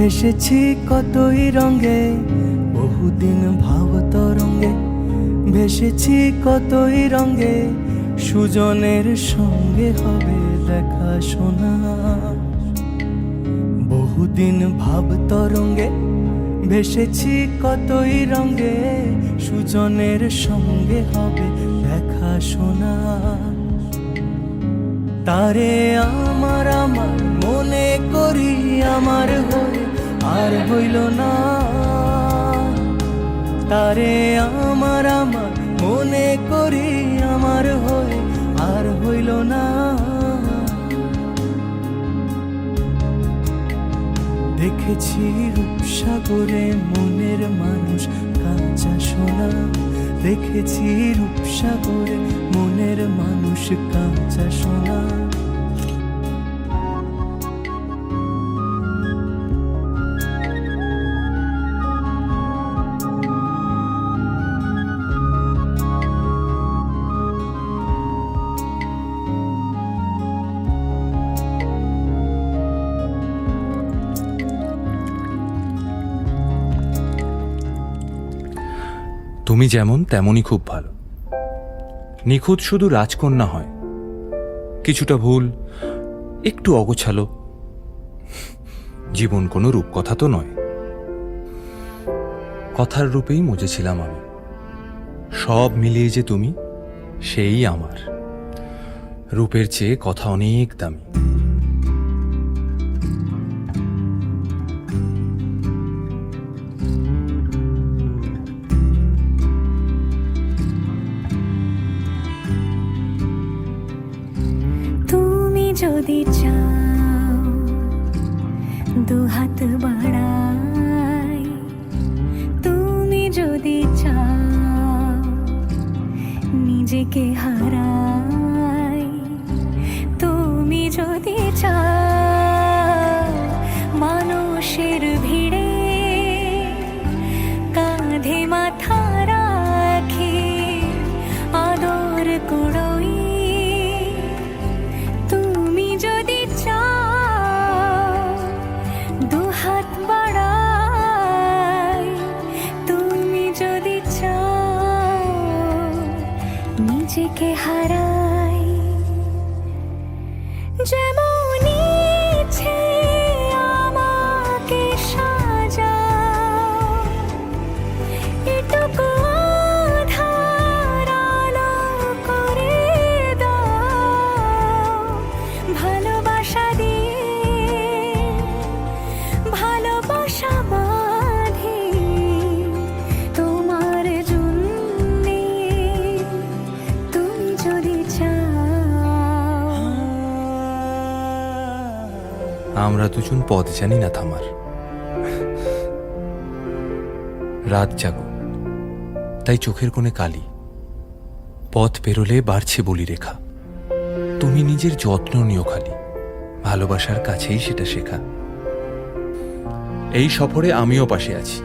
ভেসেছি কতই রঙে, বহুদিন ভাব তরঙ্গে। ভেসেছি কতই রঙে, সুজনের সঙ্গে হবে দেখা শোনা। বহুদিন ভাব তরঙ্গে ভেসেছি কতই রঙে, সুজনের সঙ্গে হবে দেখা শোনা। তারে আমার আমার মনে করি আমার হয়ে আর হইল না। তারে আমার আমার মনে করি আমার হয়ে আর হইল না। দেখেছি রূপসাগরে মনের মানুষ কাঁচা সোনা। দেখেছি রূপসাগরে মনের মানুষ কাঁচা সোনা। তুমি যেমন তেমনই খুব ভালো। নিখুঁত শুধু রাজকন্যা হয়, কিছুটা ভুল, একটু অগোছালো। জীবন কোনো রূপকথা তো নয়। কথার রূপেই মজেছিলাম আমি। সব মিলিয়ে যে তুমি, সেই আমার। রূপের চেয়ে কথা অনেক দামি। যদি চাও দুহাত বাড়াই, তুমি যদি চাও নিজেকে হারাই, তুমি যদি চাও মানুষের ভিড়ে কাঁধে মাথা রাখি আদর কুড়োই, যদি চাও দুহাত বাড়াই, তুমি যদি চাও নিজেকে হারাই। যেমন ইচ্ছে আমাকে সাজাও, এটুকু আধার আলো করে দাও। ভালোবাসা দিয়ে ভালোবাসা বাঁধি তোমার জন্যে, তুমি যদি চাও। আমরা দুজন পথ জানি না থামার। রাত জাগো, তাই চোখের কোণে কালি। পথ পেরোলে বাড়ছে বলি রেখা। তুমি নিজের যত্ন নিও খালি, ভালোবাসার কাছেই সেটা শেখা। এই সফরে আমিও পাশে আছি।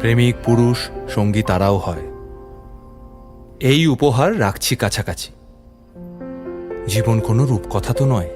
প্রেমিক পুরুষ সঙ্গী তারাও হয়। এই উপহার রাখছি কাছাকাছি। জীবন কোনো রূপকথা তো নয়।